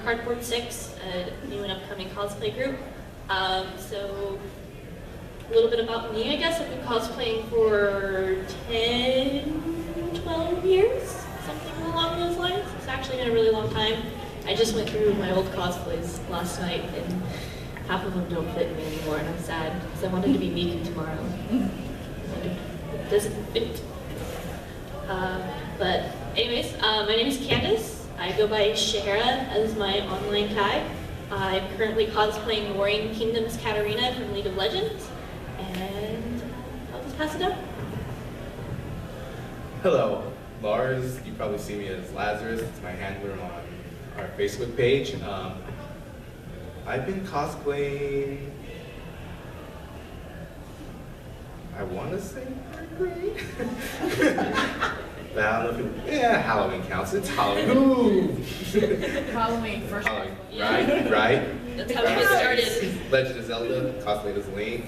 Cardboard 6, a new and upcoming cosplay group. So a little bit about me, I guess. I've been cosplaying for 10, 12 years, something along those lines. It's actually been a really long time. I just went through my old cosplays last night, and half of them don't fit me anymore, and I'm sad, because I wanted to be vegan tomorrow. It doesn't fit. But anyways, my name is Candace. I go by Shahara as my online tag. I'm currently cosplaying Warring Kingdoms Katarina from League of Legends, and I'll just pass it up. Hello, Lars. You probably see me as Lazarus. It's my handler on our Facebook page. I've been cosplaying, I want to say third grade. But I don't know if yeah, Halloween counts. It's Halloween. Ooh. Halloween, first Halloween. Yeah. Right? That's how we get started. Legend of Zelda, cosplayed as Link.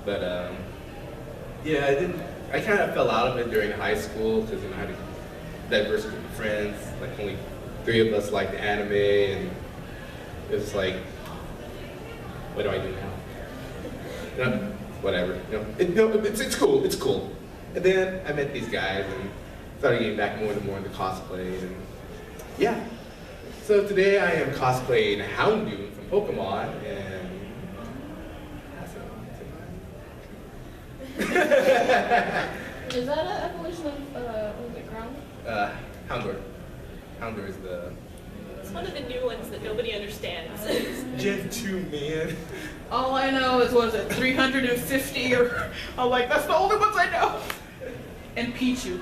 But yeah, I kind of fell out of it during high school because I had a diverse group of friends. Like only 3 of us liked anime, and it was like, what do I do now? You know, whatever. It's cool. It's cool. And then I met these guys and started getting back more and more into cosplay, and yeah. So today I am cosplaying Houndoom from Pokemon, and pass it on to Is that an evolution of, what was it, Ground? Houndour. Houndour is the It's one of the new ones that nobody understands. Gen 2, man. All I know is, what is it, 350 or, I'm like, that's the only ones I know. And Pichu.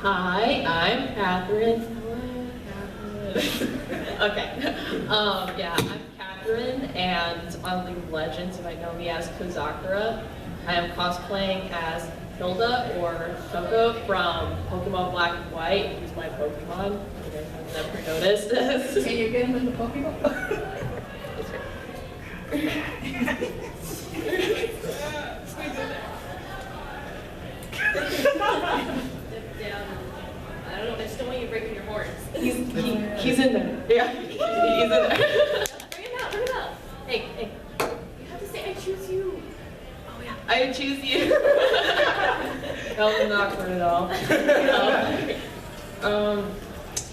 Hi, I'm Catherine. Okay. Yeah, I'm Catherine, and on League of Legends, you might know me as Kozakura. I am cosplaying as Hilda or Shoko from Pokemon Black and White. He's my Pokemon. You guys have never noticed this. Can you get him into Pokemon? I don't know, I just don't want you breaking your horns. He's in there. Yeah, he's in there. Bring it out. Hey, you have to say, I choose you. Oh yeah, I choose you. That was not awkward at all.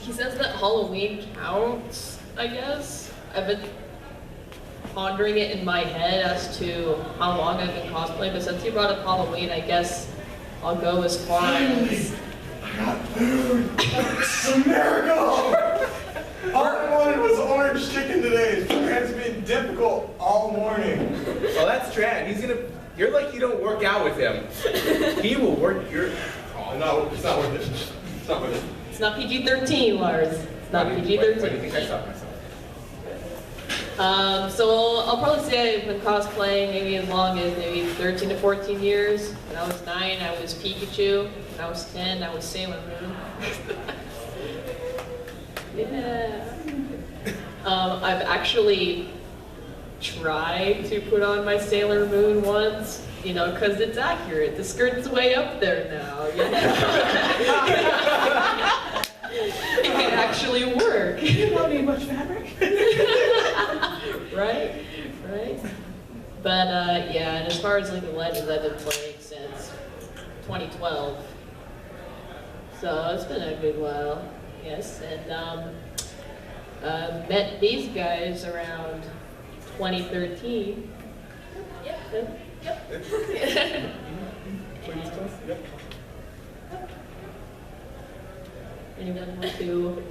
He says that Halloween counts, I guess. I've been pondering it in my head as to how long I've been cosplaying, but since you brought up Halloween, I guess I'll go as far as... I got food! It's a miracle! All I wanted was orange chicken today. It's been difficult all morning. Well, that's Trad. You're like you don't work out with him. He will work your... Oh, no, it's not worth it. It's not worth it. It's not PG-13, Lars. It's not PG-13. Why do you think I stopped myself? So I'll probably say I've been cosplaying maybe as long as maybe 13 to 14 years. When I was 9, I was Pikachu. When I was 10, I was Sailor Moon. Yeah. I've actually tried to put on my Sailor Moon once, you know, because it's accurate. The skirt's way up there now, you know? It can actually work. You don't need much fabric. Right. But yeah, and as far as League of Legends, I've been playing since 2012. So it's been a good while, yes. And met these guys around 2013. Yep. Anyone want to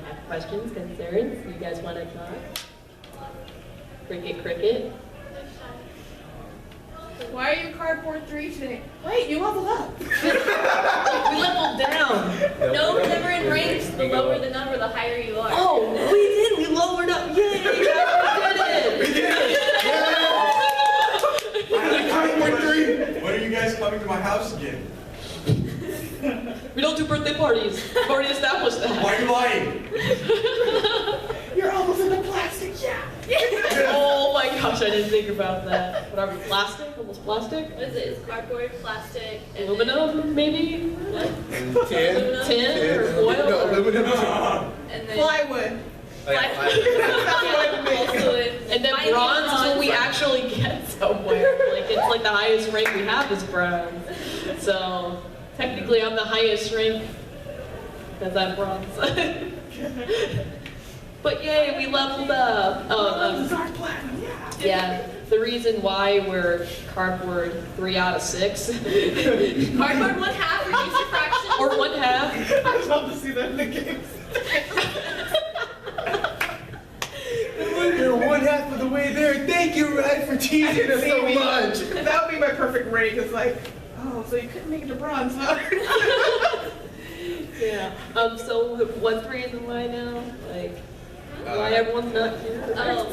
have questions, concerns? You guys want to talk? Cricket. Why are you Cardboard 3 today? Wait, you leveled up. We leveled down. No, never in ranks. The lower the number, the higher you are. Oh, we did. We lowered up. Yay! We did it. When are you guys coming to my house again? We don't do birthday parties. We've already established that. Why are you lying? You're almost in the plastic, yeah. Oh my gosh, I didn't think about that. What are we, plastic? Almost plastic? What is it? It's cardboard, plastic, and Aluminum, maybe? What? And tin. Tin or foil? No, or- aluminum. And then Plywood. Oh, yeah, plastic. also in And then mining bronze is what we bronze. actually get somewhere. Like, it's like the highest rank we have is bronze. So, technically I'm the highest rank because I'm bronze. But yay, we leveled up. Oh, This is our platinum, yeah. yeah. The reason why we're cardboard 3 out of 6, Cardboard 1/2, reduce your fraction. or 1/2. I'd love to see that in the games. You're 1/2 of the way there. Thank you, Ryan, for teasing us so much. That would be my perfect rank. It's like, oh, so you couldn't make it to bronze, huh? Yeah. So what's the reason why now? Like, why everyone's not here?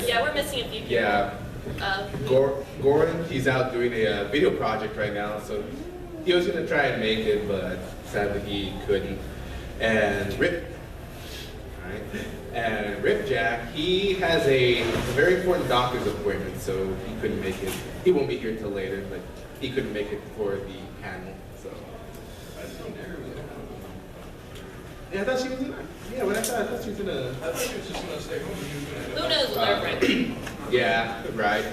Yeah, we're missing a few people. Yeah. Goran, he's out doing a video project right now, so he was gonna try and make it, but sadly he couldn't. And Rip Jack, he has a very important doctor's appointment, so he couldn't make it. He won't be here till later, but he couldn't make it for the panel, so. Yeah, I thought she was in. Yeah, when I thought she was in a. I thought she was just gonna stay home and he was gonna Who knows with our friend? Yeah, right.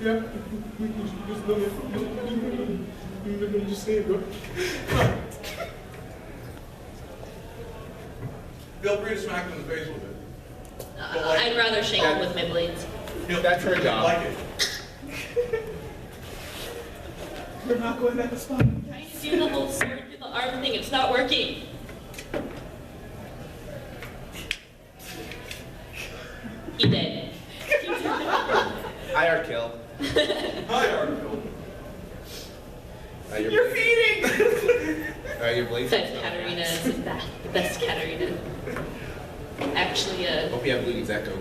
Yeah. Just say it, bro. Feel free to smack him in the face with it. I'd rather shake him with my blades. That's her job. Like it. We're not going back to spawn. Trying to do the whole sword through the arm thing, it's not working. He did. IR kill. Hi, Arnold. You're feeding! Your blades. Best Katarina is the best Katarina. Actually, Hope you have Ludi's Echo.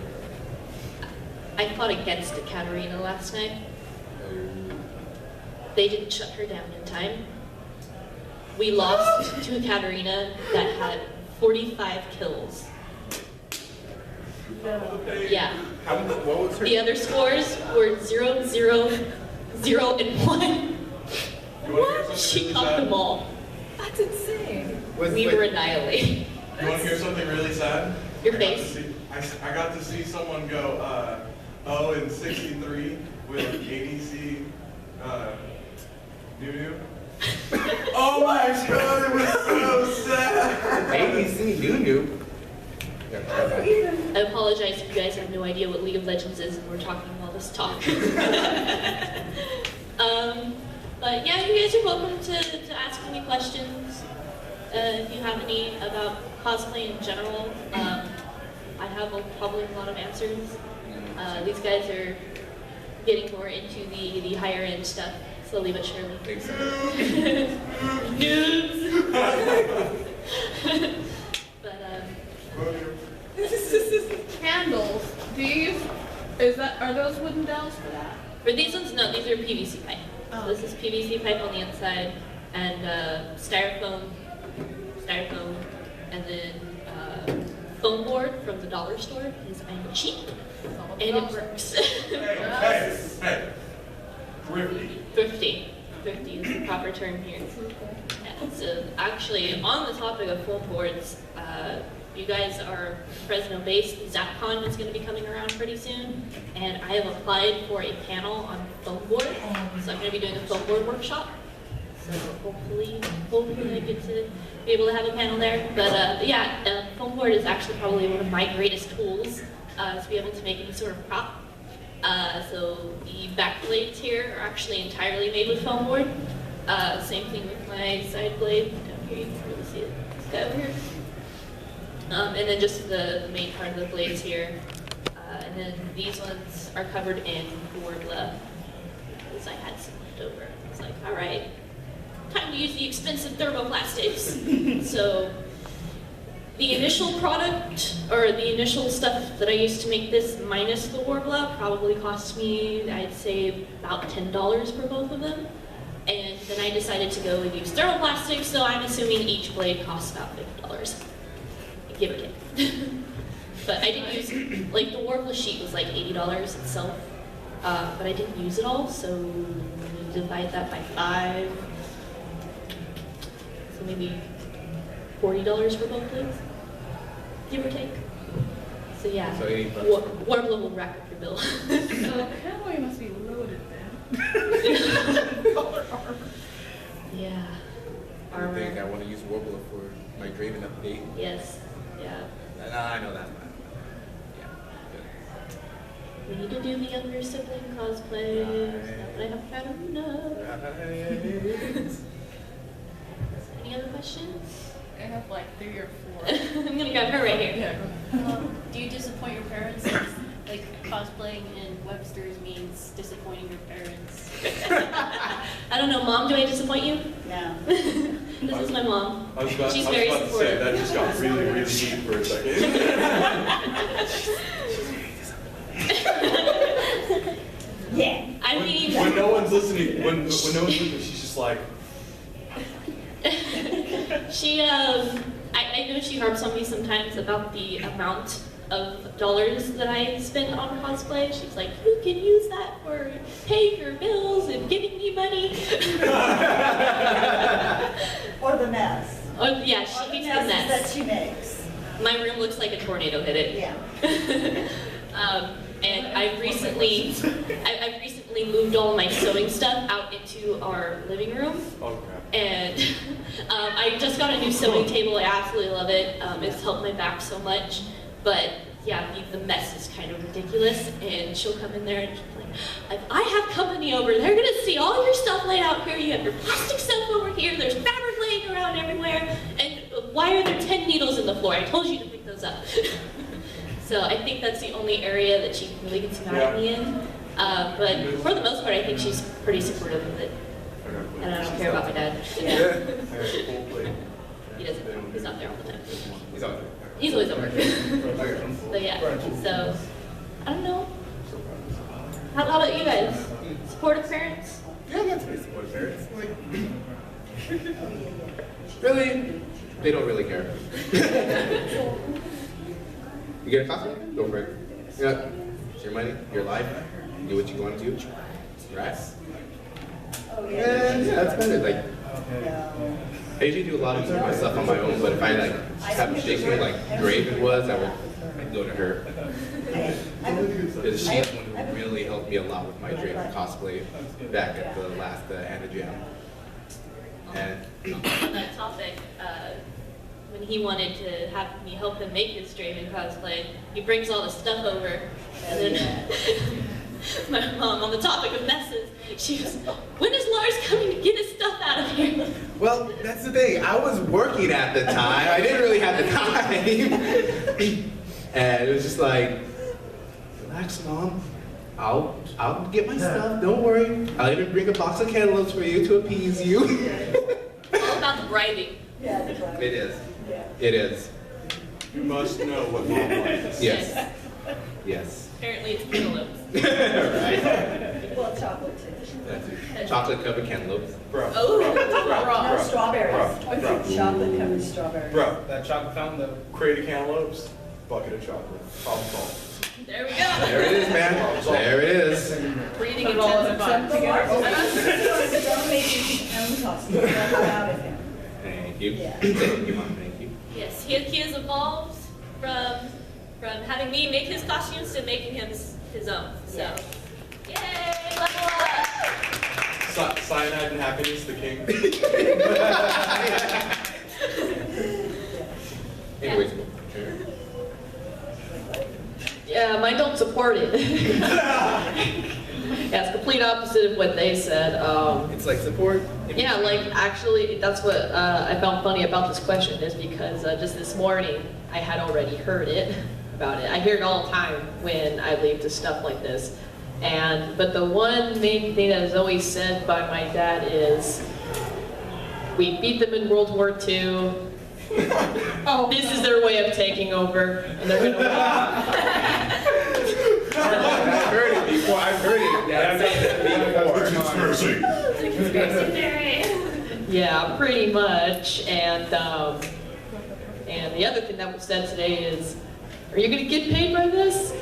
I fought against a Katarina last night. They didn't shut her down in time. We lost to a Katarina that had 45 kills. Yeah. What was her? The other scores were 0, 0, 0, and 1. You wanna hear something She really caught sad? them all. That's insane. We were annihilated. You want to hear something really sad? Your I got to face. see- I got to see someone go 0 and 63 with ADC Nunu. Oh my god, it was so sad. ABC Nunu. I apologize if you guys have no idea what League of Legends is and we're talking all this talk. But yeah, you guys are welcome to ask any questions if you have any about cosplay in general. I have probably a lot of answers. These guys are getting more into the higher end stuff, slowly but surely. Thanks. Noobs! But Candles. Are those wooden dowels for that? for these ones, no, these are PVC pipe. Oh. So this is PVC pipe on the inside, and styrofoam, and then foam board from the dollar store because I'm cheap and it works. Hey. Thrifty. Thrifty is the proper term here. Yeah, so actually, on the topic of foam boards, you guys are Fresno based. ZapCon is going to be coming around pretty soon, and I have applied for a panel on foam board. So I'm going to be doing a foam board workshop. So hopefully I get to be able to have a panel there. But yeah, foam board is actually probably one of my greatest tools to be able to make any sort of prop. So the back blades here are actually entirely made with foam board. Same thing with my side blade. Down here you can really see it. This guy over here. And then just the main part of the blades here. And then these ones are covered in Worbla because I had some left over. I was like, all right, time to use the expensive thermoplastics. So the initial product, or the initial stuff that I used to make this minus the Worbla probably cost me, I'd say, about $10 for both of them. And then I decided to go and use thermoplastics, so I'm assuming each blade costs about $50. Give or take. But I didn't use, like the Warble sheet was like $80 itself, but I didn't use it all, so divide that by 5. So maybe $40 for both plates, give or take. So yeah, So $80. Warble will rack up your bill. So Callaway must be loaded then. Color armor. Yeah, I think I want to use Warbler for my Draven update. Yes, yeah. I know that's not. Yeah. We need to do the younger sibling cosplay. Not that I have had enough. Good. Any other questions? I have like 3 or 4. I'm gonna grab her right here. Yeah. Do you disappoint your parents? Since, like cosplaying in Webster's means disappointing your parents. I don't know, Mom, do I disappoint you? No. This is my mom. She's I was very about to say, supportive. that just got really, really deep for a second. Yeah. I mean, When no one's listening, when no one's listening, she's just like, she, I know she harps on me sometimes about the amount of dollars that I spend on cosplay. She's like, you can use that for paying your bills and giving me money. Or the mess. Oh, yeah, Or she the hates the messes that mess. she makes. My room looks like a tornado hit it. Yeah. And I've recently moved all my sewing stuff out into our living room. oh crap. And I just got a new sewing table. I absolutely love it. It's helped my back so much. But yeah, the mess is kind of ridiculous. And she'll come in there and she's like, if I have company over, they're gonna see all your stuff laid out here. You have your plastic stuff over here. There's fabric laying around everywhere. And why are there 10 needles in the floor? I told you to pick those up. So I think that's the only area that she really gets mad at me in. But for the most part, I think she's pretty supportive of it. And I don't care about my dad. He doesn't. He's not there all the time. He's out there. He's always over. But yeah, so I don't know. How about you guys? Supportive parents? Yeah, that's pretty supportive parents. Like, really? They don't really care. You get a costume? Go for it. Yeah. It's your money, your life. Do what you want to do. Right? Oh, And yeah, that's better. Like, No. I usually do a lot of my stuff on my own, but if I like have a station like Draven was, I'd go to her. Because she's the one who really helped me a lot with my Draven cosplay back at the last Anna Jam. And On that topic, when he wanted to have me help him make his Draven cosplay, he brings all the stuff over, and then my mom, on the topic of messes, she was, when is Lars coming to get his stuff out of here? well, that's the thing. I was working at the time. I didn't really have the time. And it was just like, relax, Mom. I'll get my stuff. Don't worry. I'll even bring a box of cantaloupes for you to appease you. All about the bribing. Yeah, that's right. It is. Yeah. It is. You must know what mom likes. Yes. Yes. Apparently it's cantaloupes. Right. Well, chocolate too. That's it. Chocolate covered cantaloupes. Bro. Oh. No, strawberries. Bro. Chocolate covered strawberries. Bro, that chocolate fountain, the crate of cantaloupes, bucket of chocolate. Problem solved. There we go. There it is, man. There it is. Breathing Put it all in a intensive bun But together. Lars don't make his own costume. I'm proud of him. Thank you. Yeah. Thank you, Mom. Thank you. Yes, he has evolved from having me make his costumes to making him his own. So, yay, level up! Cyanide and happiness, the king. Anyways. Yeah, mine don't support it. Yeah, it's complete opposite of what they said. It's like support. Yeah, like actually, that's what I found funny about this question is because just this morning I had already heard it about it. I hear it all the time when I leave to stuff like this. But the one main thing that is always said by my dad is, we beat them in World War II. Oh, This is their way of taking over, and they're gonna I've heard it before. I've heard it. Yeah, I've said that before. It's a conspiracy theory. Yeah, pretty much. And the other thing that was said today is are you gonna get paid by this?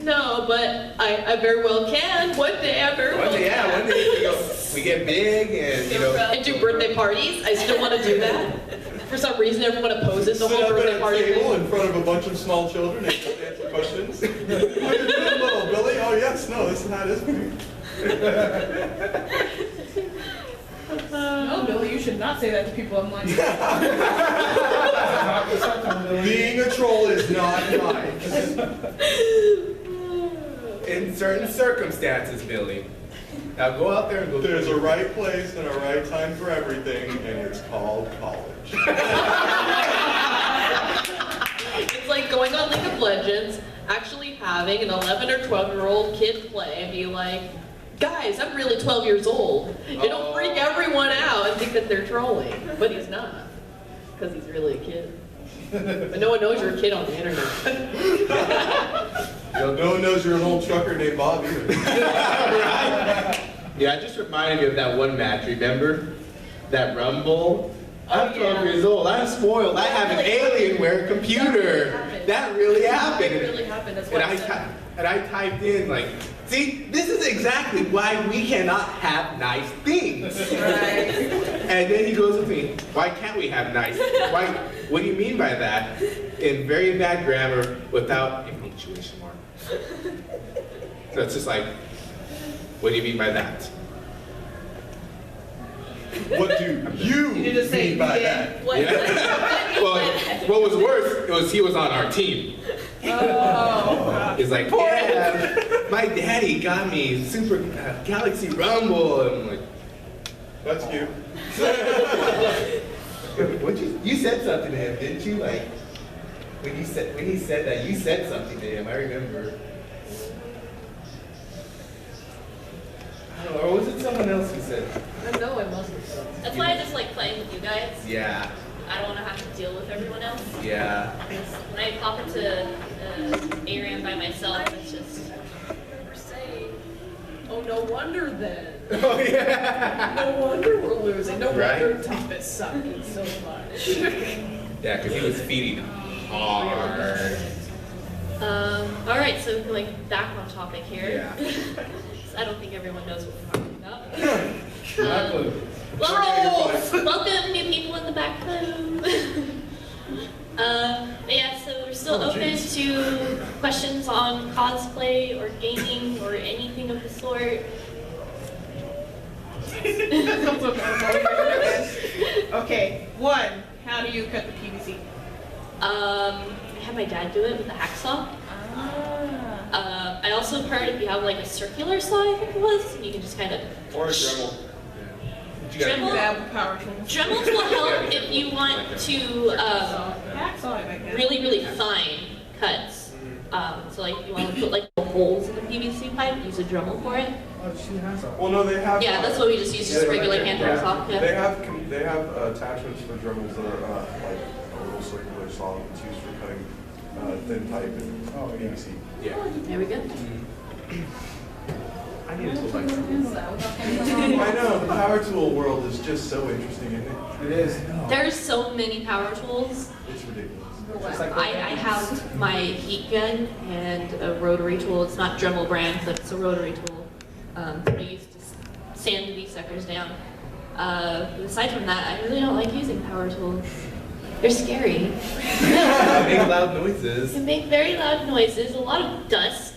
No, but I very well can. One day I very well can. One day we get big and I do birthday parties. I still want to do that. For some reason, everyone opposes the Sit whole up birthday at a party table thing. in front of a bunch of small children and just answer questions. What you doing, little Billy? Oh yes, no, this hat is me. No, Billy, you should not say that to people online. Being a troll is not nice. in certain circumstances, Billy. Now go out there and go. There's a right place and a right time for everything, and it's called college. It's like going on League of Legends, actually having an 11 or 12-year-old kid play and be like, guys, I'm really 12 years old. It'll freak everyone out and think that they're trolling, but he's not, because he's really a kid. But no one knows you're a kid on the internet. No one knows you're an old trucker named Bob either. Yeah, it just reminded me of that one match, remember? That Rumble? I'm 12 years old, I'm spoiled, I have an Alienware computer. That really happened. It really happened, that's what I said. And I typed in like, see, this is exactly why we cannot have nice things. Right. And then he goes with me, why can't we have nice? Why? What do you mean by that? In very bad grammar without a punctuation mark. So it's just like, what do you mean by that? What do you You just say mean by that? What? Yeah. Well, what was worse, he was on our team. Oh. He's like, yeah, my daddy got me Super Galaxy Rumble. And I'm like, That's cute. what you said something to him, didn't you? Like, when he said that, you said something to him, I remember. I don't know, or was it someone else who said? I know it must have been. That's why I just like playing with you guys. Yeah, I don't want to have to deal with everyone else. yeah. When I pop into ARAM by myself, it's just Oh, no wonder then. Oh yeah. No wonder we're losing. No Right? wonder Tough is sucking so much. Yeah, because he was feeding hard. all right, so going back on topic here. Yeah. I don't think everyone knows what we're talking about. Not good. Welcome new people in the back room. But yeah, so we're still open to questions on cosplay or gaming or anything of the sort. Okay, one, how do you cut the PVC? I had my dad do it with a hacksaw. I also heard if you have like a circular saw, I think it was, you can just kind of Or a Dremel. Dremel? Bad power tools. Dremels will help if you want to Hacksaw, I guess. really, really fine cuts. So like if you want to put like holes in the PVC pipe, use a Dremel for it. Well, no, they have. Yeah, that's what we just use, just regular hand hacksaw. They Yeah. have attachments for Dremels that are like a little circular saw that's used for cutting thin pipe and PVC. Yeah. There we go. I need to like something. I know, the power tool world is just so interesting, isn't it? It is. There's so many power tools. It's ridiculous. I have my heat gun and a rotary tool. It's not Dremel brand, but it's a rotary tool. That I use to sand these suckers down. But aside from that, I really don't like using power tools. They're scary. Make loud noises. They make very loud noises, a lot of dust,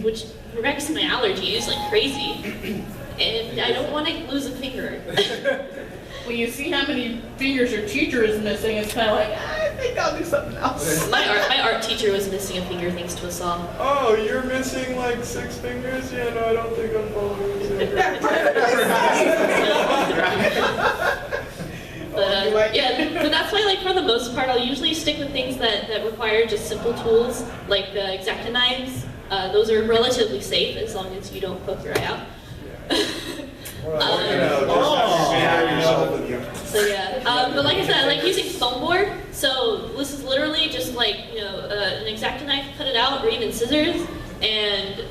which wrecks my allergies like crazy. And I don't want to lose a finger. When you see how many fingers your teacher is missing, it's kind of like, I think I'll do something else. My art teacher was missing a finger thanks to a saw. Oh, you're missing like 6 fingers? Yeah, no, I don't think I'm following you. But yeah, but that's why, like, for the most part, I'll usually stick with things that require just simple tools, like the X-Acto knives. Those are relatively safe as long as you don't poke your eye out. So yeah, but like I said, I like using foam board. So this is literally just like, you know, an X-Acto knife, cut it out, or even scissors. And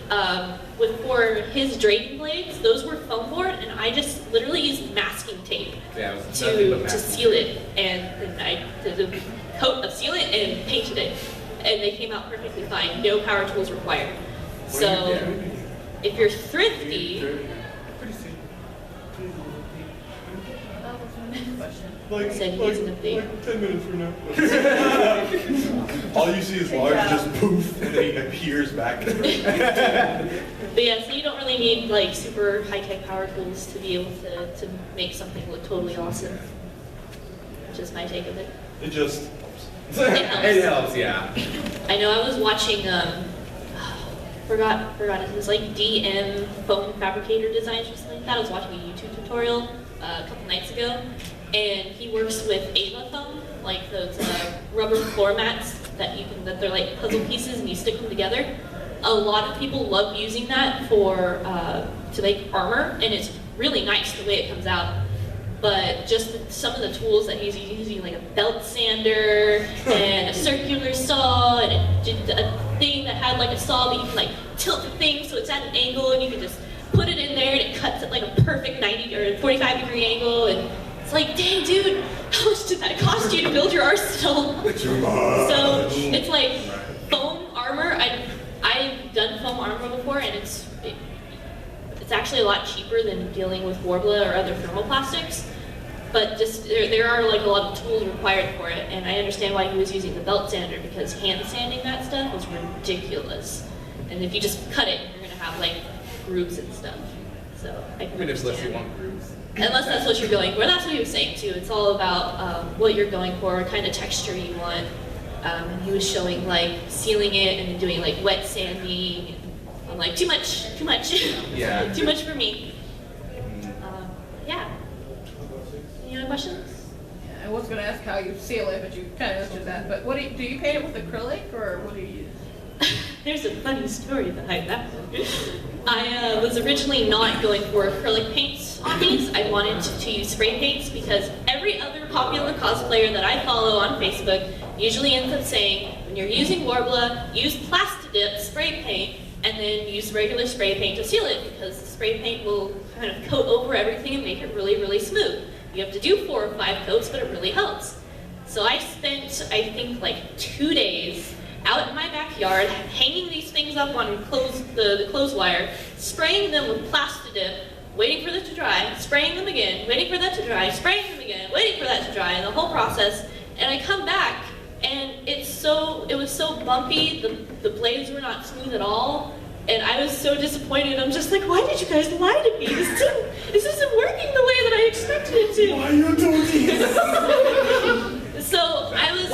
for his draping blades, those were foam board, and I just literally used masking tape Yeah, it was nothing but to masking seal it. And I did a coat of sealant and painted it. And they came out perfectly fine, no power tools required. So if you're thrifty, That was my next question. Like, Said he like, isn't a thief. like 10 minutes from now. All you see is Lars just poof, and then he appears back. but yeah, so you don't really need like super high-tech power tools to be able to make something look totally awesome. Just my take of it. It just It helps, yeah. I know I was watching, forgot it was like DM foam fabricator designs or something like that. I was watching a YouTube tutorial a couple nights ago, and he works with Ava foam, like those rubber floor mats that they're like puzzle pieces and you stick them together. A lot of people love using that for to make armor, and it's really nice the way it comes out. But just some of the tools that he's using, like a belt sander and a circular saw and a thing that had like a saw, but you can like tilt the thing so it's at an angle, and you can just put it in there and it cuts at like a perfect 90 or 45-degree angle. And it's like, dang, dude, how much did that cost you to build your arsenal? So it's like foam armor. I've done foam armor before, and it's actually a lot cheaper than dealing with Worbla or other thermoplastics, but just there are like a lot of tools required for it, and I understand why he was using the belt sander, because hand sanding that stuff was ridiculous. And if you just cut it, you're gonna have like grooves and stuff. So I can Even if unless you understand. want grooves. Unless that's what you're going for. That's what he was saying too. It's all about what you're going for, what kind of texture you want. And he was showing like sealing it and then doing like wet sanding. I'm like, too much. Yeah. Too much for me. Yeah. Any other questions? Yeah, I was gonna ask how you seal it, but you kind of answered that. But what do you paint it with acrylic, or what do you use? There's a funny story behind that one. I was originally not going for acrylic paints on these. I wanted to use spray paints because every other popular cosplayer that I follow on Facebook usually ends up saying, when you're using Worbla, use Plastidip spray paint and then use regular spray paint to seal it, because the spray paint will kind of coat over everything and make it really, really smooth. You have to do 4 or 5 coats, but it really helps. So I spent, I think, like 2 days out in my backyard, hanging these things up on the clothes wire, spraying them with Plastidip, waiting for them to dry, spraying them again, waiting for that to dry, spraying them again, waiting for that to dry, and the whole process. And I come back, and it was so bumpy, the blades were not smooth at all, and I was so disappointed. I'm just like, why did you guys lie to me? This isn't working the way that I expected it to. Why you doing this? So I was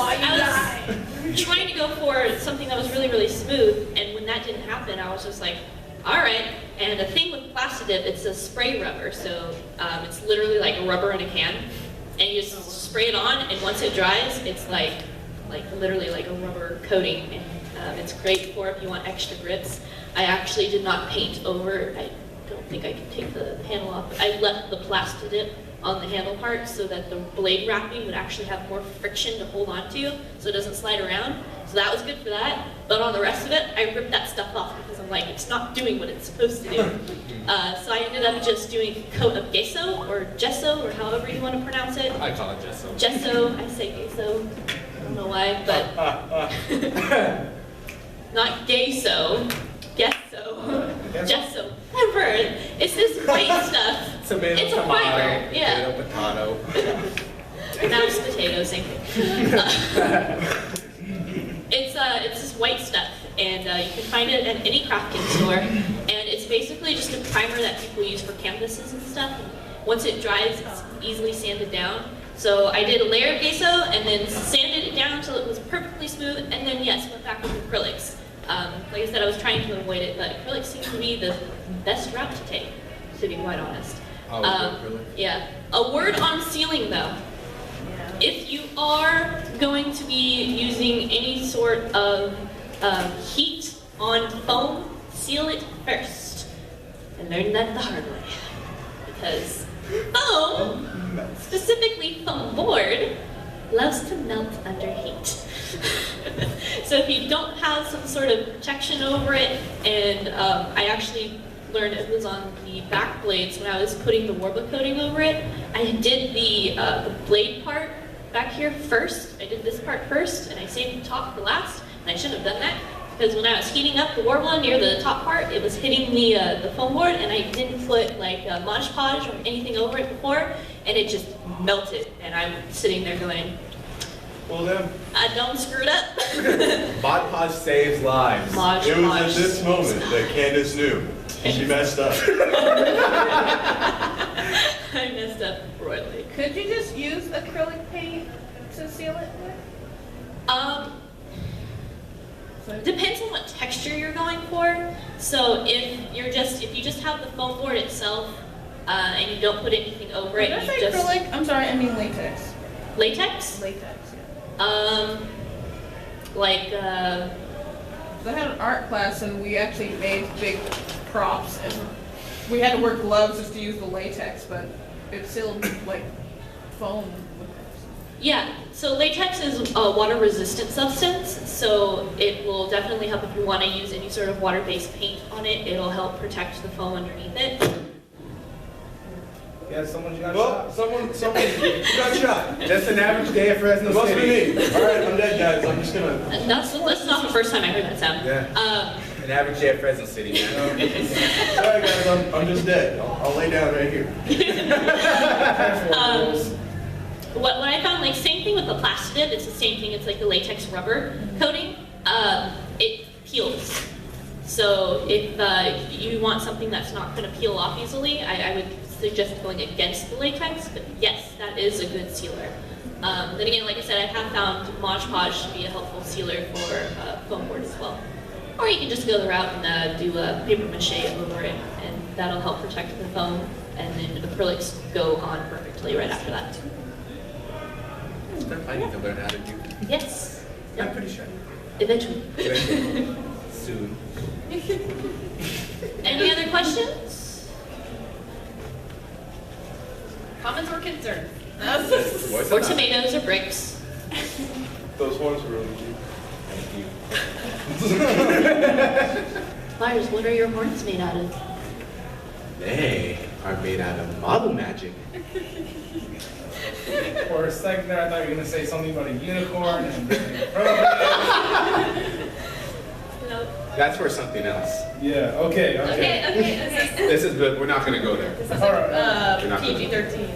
trying to go for something that was really, really smooth, and when that didn't happen, I was just like, all right. And the thing with Plastidip, it's a spray rubber, so it's literally like rubber in a can, and you just spray it on, and once it dries, it's like literally like a rubber coating, and it's great for if you want extra grips. I actually did not paint over. I don't think I can take the handle off, but I left the Plastidip on the handle part so that the blade wrapping would actually have more friction to hold on to, so it doesn't slide around. So that was good for that. But on the rest of it, I ripped that stuff off because I'm like, it's not doing what it's supposed to do. So I ended up just doing a coat of gesso, or gesso, or however you want to pronounce it. I call it gesso. Gesso, I say gesso. I don't know why, but not gesso. Gesso. Gesso. Whatever. It's this white stuff. Tomato, It's a tomato, primer, yeah. potato. Now it's potatoes, same thing. It's this white stuff, and you can find it at any crafting store. And it's basically just a primer that people use for canvases and stuff. Once it dries, it's easily sanded down. So I did a layer of gesso and then sanded it down until it was perfectly smooth, and then yes, went back with acrylics. Like I said, I was trying to avoid it, but acrylics seems to be the best route to take, to be quite honest. Acrylic. Yeah. A word on sealing though. If you are going to be using any sort of heat on foam, seal it first. And learn that the hard way. Because foam, specifically foam board, loves to melt under heat. So if you don't have some sort of protection over it, and I actually learned it was on the back blades when I was putting the Worbla coating over it, I did the blade part back here first. I did this part first, and I saved the top for last, and I shouldn't have done that, because when I was heating up the War One near the top part, it was hitting the foam board, and I didn't put like Mod Podge or anything over it before, and it just melted, and I'm sitting there going, Well then, I don't screw it up. Mod Podge saves lives. Mod it was Podge. at this moment that Candace knew. She messed up. I messed up royally. Could you just use acrylic paint to seal it with? Depends on what texture you're going for. So if you just have the foam board itself and you don't put anything over it, Did I you say just acrylic? I'm sorry, I mean latex. latex. Latex, yeah. Like I had an art class and we actually made big props and we had to wear gloves just to use the latex, but it sealed like foam with it. yeah. So latex is a water-resistant substance, so it will definitely help if you want to use any sort of water-based paint on it. It'll help protect the foam underneath it. Yeah, someone got Well, shot. someone got shot. Just an average day at Fresno It must City. be me. All right, I'm dead, guys. I'm just gonna. That's not the first time I heard that sound. Yeah. An average day at Fresno City, man. Sorry, guys. I'm just dead. I'll lay down right here. What I found, like, same thing with the Plastidip, it's the same thing, it's like the latex rubber coating. It peels. So if you want something that's not going to peel off easily, I would suggest going against the latex, but yes, that is a good sealer. Then again, like I said, I have found Mod Podge to be a helpful sealer for foam board as well. Or you can just go the route and do a paper mache over it, and that'll help protect the foam, and then acrylics go on perfectly right after that. Stuff I need to learn how to do. Yes. I'm pretty sure. Eventually. Soon. Any other questions? Comments or concerns? Voice Or of mouth. tomatoes or bricks? Those ones are really cute. Thank you. Flyers, what are your horns made out of? They are made out of model magic. For a second there, I thought you were going to say something about a unicorn and No. That's for something else. yeah, okay. Okay. This is good. We're not going to go there. All right. We're not gonna- PG-13.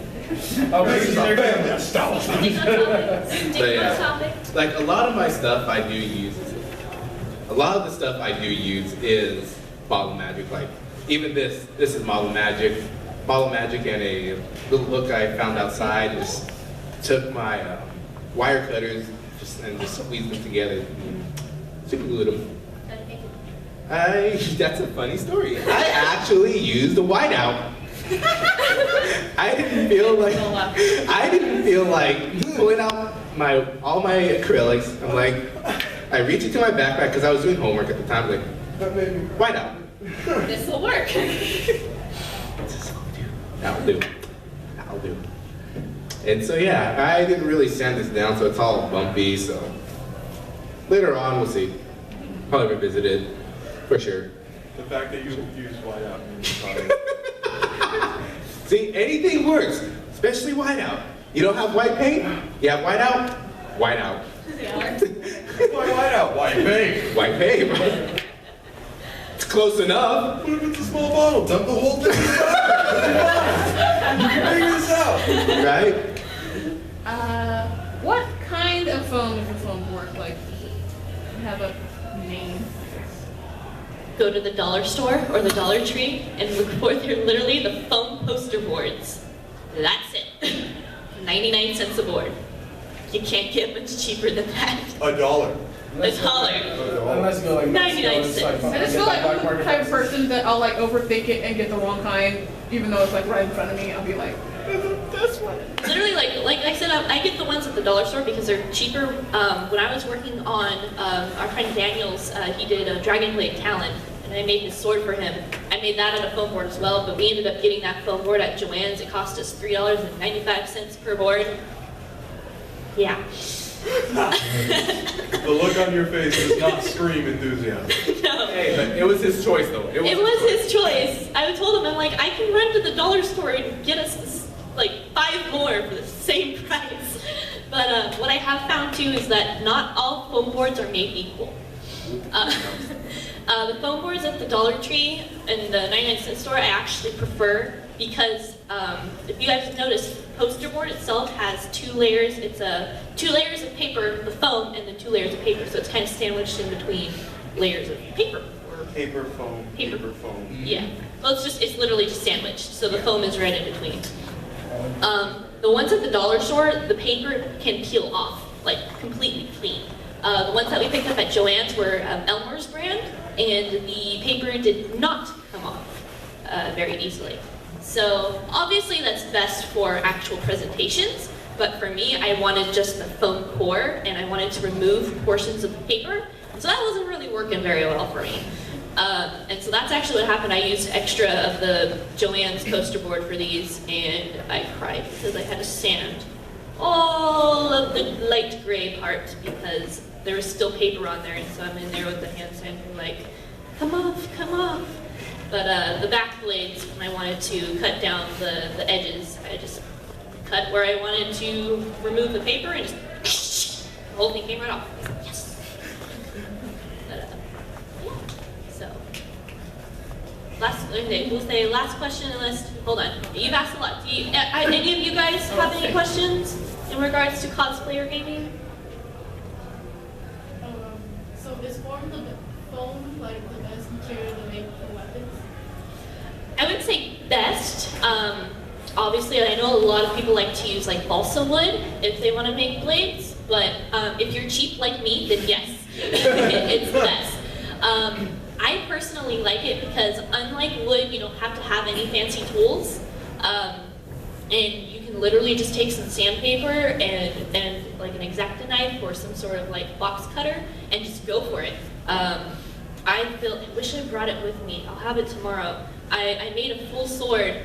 Oh, wait, they're good. Stop. Stick on topic. Stick But yeah. on topic. Like a lot of my stuff I do use. A lot of the stuff I do use is model magic. Like even this is model magic. Model magic and a little hook I found outside. Just took my wire cutters and just squeezed them together. And super glued them. That's a funny story. I actually used a whiteout. I didn't feel like pulling out all my acrylics. I'm like, I reached into my backpack because I was doing homework at the time. Like, whiteout. This will work. That'll do. That'll do. And so yeah, I didn't really sand this down, so it's all bumpy. So later on, we'll see. Probably revisit it for sure. The fact that you use whiteout means probably. See, anything works, especially whiteout. You don't have white paint? You have whiteout? Whiteout. Why whiteout? White paint. White paint, right? It's close enough. What if it's a small bottle? Dump the whole thing inside. You can figure this out. Right? What kind of foam is the foam board? Like, does it have a name? Go to the dollar store or the Dollar Tree and look for they're literally the foam poster boards. That's it. 99 cents a board. You can't get much cheaper than that. $1. $1. Unless you go like 99 Mexico, it's like, cents. I just feel like I'm the type of person that I'll like overthink it and get the wrong kind, even though it's like right in front of me. I'll be like, is it this one? Literally, like I said, I get the ones at the dollar store because they're cheaper. When I was working on our friend Daniel's, he did a Dragon Blade Talon, and I made his sword for him. I made that out of foam board as well, but we ended up getting that foam board at Joann's. It cost us $3.95 per board. Yeah. The look on your face does not scream enthusiasm. No. Hey, but it was his choice though. It was his choice. I told him, I'm like, I can run to the dollar store and get us like 5 more for the same price. But what I have found too is that not all foam boards are made equal. The foam boards at the Dollar Tree and the 99-cent store I actually prefer because if you guys have noticed, the poster board itself has 2 layers. It's 2 layers of paper, the foam, and then 2 layers of paper. So it's kind of sandwiched in between layers of paper. Paper foam. Paper. Paper foam. Yeah. Well, it's literally just sandwiched. So the foam is right in between. The ones at the dollar store, the paper can peel off, like completely clean. The ones that we picked up at Joann's were Elmer's brand, and the paper did not come off very easily. So obviously that's best for actual presentations, but for me, I wanted just the foam core, and I wanted to remove portions of the paper, so that wasn't really working very well for me. And so that's actually what happened. I used extra of the Joann's poster board for these, and I cried because I had to sand all of the light gray parts because there was still paper on there, and so I'm in there with the hand sander like, come off, come off. But the back blades, when I wanted to cut down the edges, I just cut where I wanted to remove the paper and just the whole thing came right off. Yes. But, yeah. So, we'll say last question unless, hold on, you've asked a lot. Do any of you guys have any questions in regards to cosplay or gaming? So is foam like the best material to make for weapons? I would say best. Obviously, I know a lot of people like to use like balsa wood if they want to make blades, but if you're cheap like me, then yes, it's best. I personally like it because unlike wood, you don't have to have any fancy tools, and you can literally just take some sandpaper and like an X-Acto knife or some sort of like box cutter and just go for it. I wish I brought it with me. I'll have it tomorrow. I made a full sword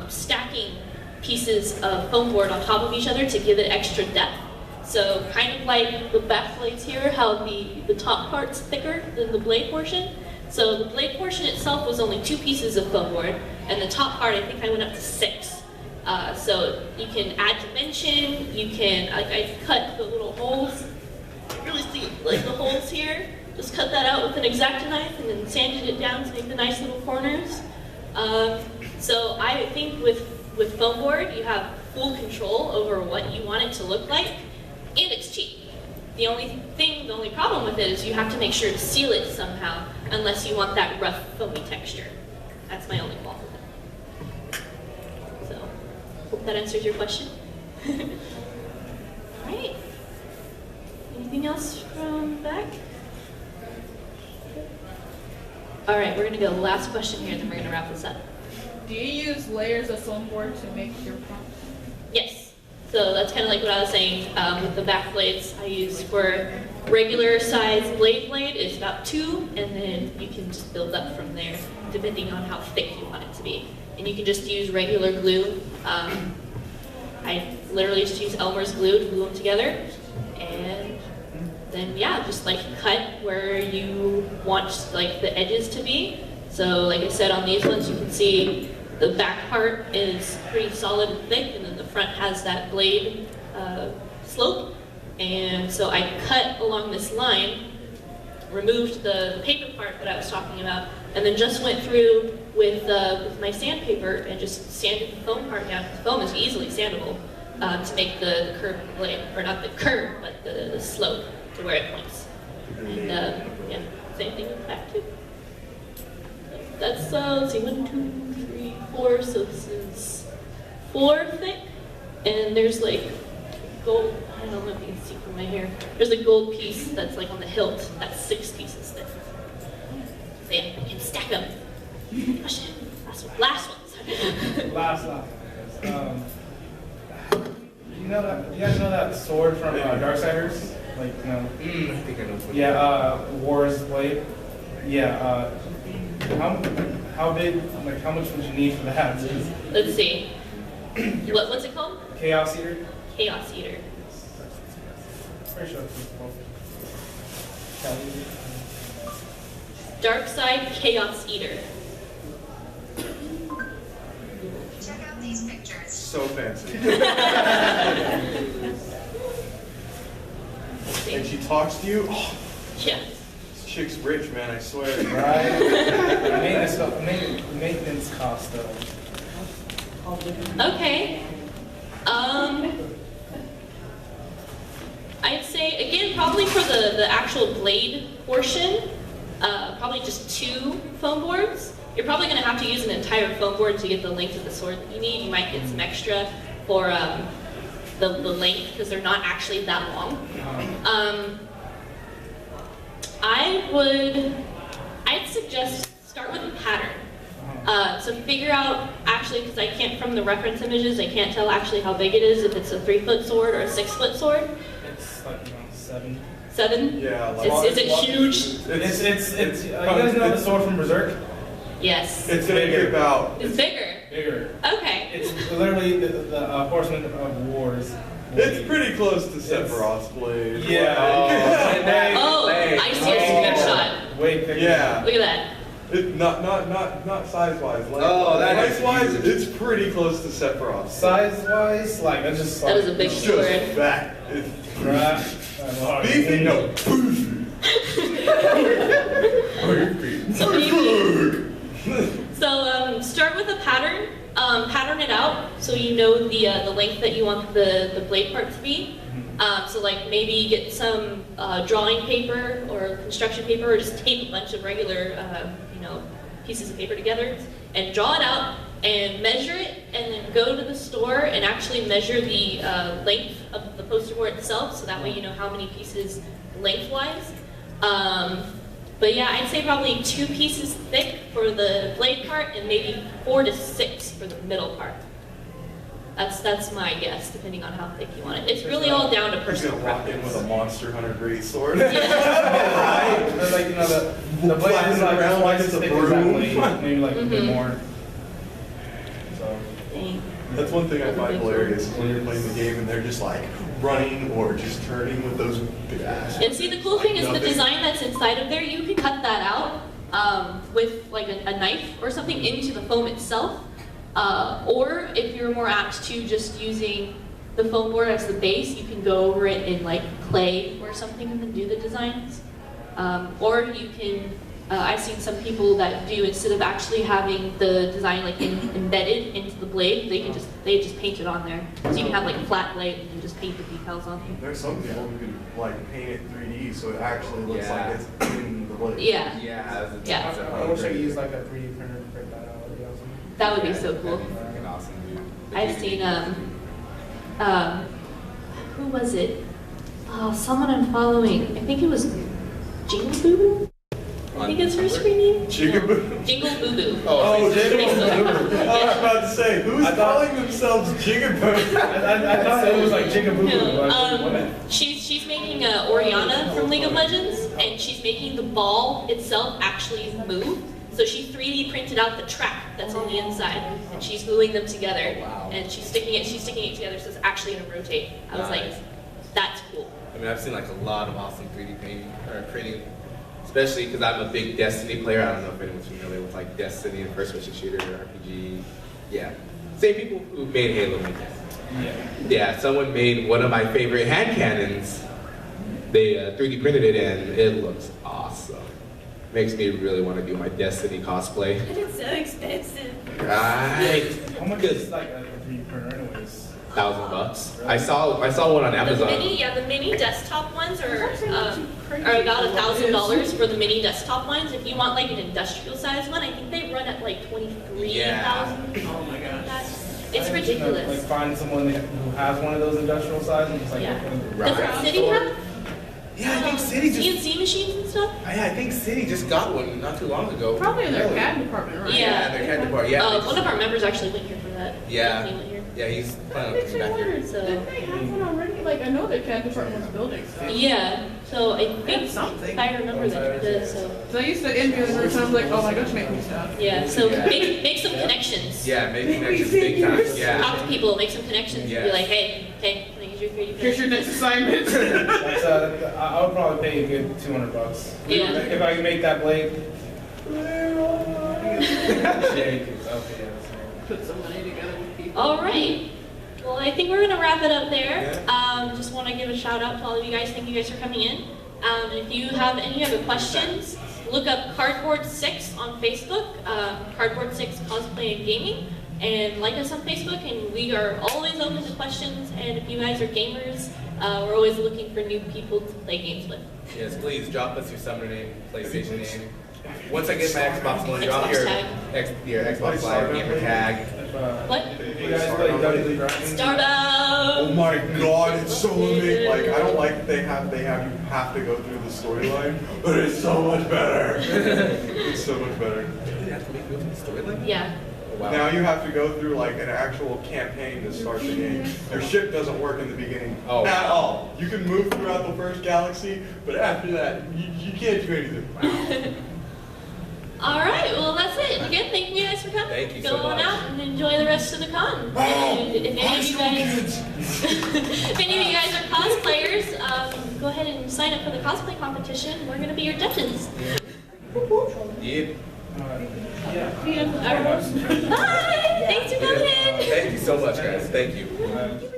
stacking pieces of foam board on top of each other to give it extra depth. So kind of like the back blades here, how the top part's thicker than the blade portion. So the blade portion itself was only 2 pieces of foam board, and the top part I think I went up to 6. So you can add dimension, you can, I cut the little holes, you really see like the holes here, just cut that out with an X-Acto knife and then sanded it down to make the nice little corners. So I think with foam board, you have full control over what you want it to look like, and it's cheap. The only problem with it is you have to make sure to seal it somehow, unless you want that rough, foamy texture. That's my only fault with it. So, hope that answers your question. All right. Anything else from back? All right, we're gonna go last question here, then we're gonna wrap this up. Do you use layers of foam board to make your props? Yes. So that's kind of like what I was saying with the back blades. I use for regular size blade is about 2, and then you can just build up from there depending on how thick you want it to be. And you can just use regular glue. I literally just use Elmer's glue to glue them together, and then yeah, just like cut where you want like the edges to be. So like I said, on these ones you can see the back part is pretty solid and thick, and then the front has that blade slope. And so I cut along this line, removed the paper part that I was talking about, and then just went through with my sandpaper and just sanded the foam part down. The foam is easily sandable to make the curved blade, or not the curve, but the slope to where it points. And yeah, same thing with the back too. That's, let's see, 1, 2, 3, 4, so this is 4 thick, and there's like gold, I don't know if you can see from my hair, there's a gold piece that's like on the hilt, that's 6 pieces thick. So yeah, you can stack them. Question, last one. Last. You guys know that sword from Darksiders? Like, you know? I think I know. Yeah, War's blade. Yeah, how big, like how much would you need for that? Let's see. What's it called? Chaos Eater? Chaos Eater. Pretty sure it's called. Dark Side Chaos Eater. Check out these pictures. So fancy. exactly. and she talks to you. Oh, Yeah. this chick's rich, man. I swear. Right? Maintenance cost though. Okay. I'd say, again, probably for the actual blade portion, probably just 2 foam boards. You're probably going to have to use an entire foam board to get the length of the sword that you need. You might get some extra for the length, because they're not actually that long. I'd suggest start with a pattern. So figure out, actually, because I can't, from the reference images, I can't tell actually how big it is, if it's a 3-foot sword or a 6-foot sword. It's like 7. 7? Yeah. Like, Is it huge? It's you guys know the sword from Berserk? Yes. It's gonna be about. It's bigger. Bigger. Okay. It's literally the Horseman of War's. It's pretty close to Sephiroth's blade. Yeah. Oh, I see a screenshot. Way bigger. Yeah. Look at that. Not size-wise. Oh, that is size-wise, huge. it's pretty close to Sephiroth's. Size-wise, like that's just. That is a big It's sword. just fat. It's Right. beefy, no. So start with a pattern. Pattern it out so you know the length that you want the blade part to be. So like maybe get some drawing paper or construction paper, or just tape a bunch of regular pieces of paper together and draw it out and measure it, and then go to the store and actually measure the length of the poster board itself, so that way you know how many pieces lengthwise. But yeah, I'd say probably 2 pieces thick for the blade part and maybe 4 to 6 for the middle part. That's my guess, depending on how thick you want it. It's really all down to He's personal gonna walk in with preference. a Monster Hunter greatsword. Right? But like the blade is like Around like twice it's as a thick as that broom. blade, maybe like a bit Mhm. more. So. Dang. That's one thing I find hilarious when you're playing the game and they're just like running or just turning with those big ass. And see, the cool thing is the Nothing. design that's inside of there, you can cut that out with like a knife or something into the foam itself. Or if you're more apt to just using the foam board as the base, you can go over it in like clay or something and then do the designs. Or you can, I've seen some people that do, instead of actually having the design like embedded into the blade, they just paint it on there. So you can have like a flat blade and you just paint the decals on there. There's some people who can like paint it 3D so it actually looks Yeah. like it's in the blade. Yeah, Yeah. Yeah. I wish I could use like a 3D printer to print that out. That'd be awesome. that would be so cool. That'd be freaking awesome, dude. I've seen who was it? Oh, someone I'm following. I think it was Jingle Boo Boo. I think it's her screen name. Jigaboo. Jingle Boo Boo. Oh, Jigaboo. Yeah. I was about to say, who's I thought- calling themselves Jigaboo? I thought it was like Jigaboo. No, she's making Oriana from League of Legends, and she's making the ball itself actually move. So she 3D printed out the track that's on the inside, and she's gluing them together, Wow. and she's sticking it together so it's actually gonna rotate. I was like, Nice. that's cool. I mean, I've seen like a lot of awesome 3D painting or printing, especially because I'm a big Destiny player. I don't know if anyone's familiar with like Destiny and first-person shooter or RPG. Yeah, same people who made Halo made that. Yeah. Yeah, someone made one of my favorite hand cannons. They 3D printed it and it looks awesome. Makes me really want to do my Destiny cosplay. But it's so expensive. Right. How much is like a 3D printer anyways? $1,000. I saw one on Amazon. The mini desktop ones are about $1,000 for the mini desktop ones. If you want like an industrial size one, I think they run at like 23,000. Oh my gosh. It's Like ridiculous. find someone who has one of those industrial sizes and just like Yeah. Right. Does City have Yeah, I think City just. CNC machines and stuff? Yeah, I think City just got one not too long ago. Probably in their Really? CAD department, right? Yeah. Their CAD department. Yeah. One of our members actually went here for that. Yeah. He went here. Yeah, he's planning on Makes coming me back here. wonder, So- didn't they have one already? Like, I know the CAD department was building stuff. Yeah. So I think It's something. if I remember that it is. So So I used to envy them every time I was like, oh my gosh, make me stuff. yeah. So Yeah. make some connections. Yeah, make connections big time. Yeah. Talk to people. Make some connections. Yeah. Be like, hey, can I use your 3D Here's your printer? next assignment. That's, I would probably pay a good $200. Yeah. If I can make that blade. Okay, Put some money together with people. All right. Well, I think we're gonna wrap it up there. Yeah. Just want to give a shout out to all of you guys. Thank you guys for coming in. If you have any other questions, look up Cardboard 6 on Facebook, Cardboard 6 Cosplay and Gaming, and like us on Facebook. And we are always open to questions. And if you guys are gamers, we're always looking for new people to play games with. Yes, please drop us your summoner name, PlayStation name. Once I get my Xbox One, drop Xbox your, tag. your Xbox Live gamer tag. What? You guys play Dungeons and Dragons? Startup! Oh my god, it's so amazing. Like, I don't like they have you have to go through the storyline, but it's so much better. It's so much better. You have to make me open the storyline? Yeah. Wow. Now you have to go through like an actual campaign to start the game. Your ship doesn't work in the beginning at all. You can move throughout the first galaxy, but after that, you can't do anything. All right, well that's it. Again, thank you guys for coming. Thank you Go so on much. out and enjoy the rest of the con. Oh, And if any high of you school guys, kids. if any of you guys are cosplayers, go ahead and sign up for the cosplay competition. We're gonna be your judges. Yeah. Yeah. Bye. Thanks for coming in. Thank you so much, guys. Thank you.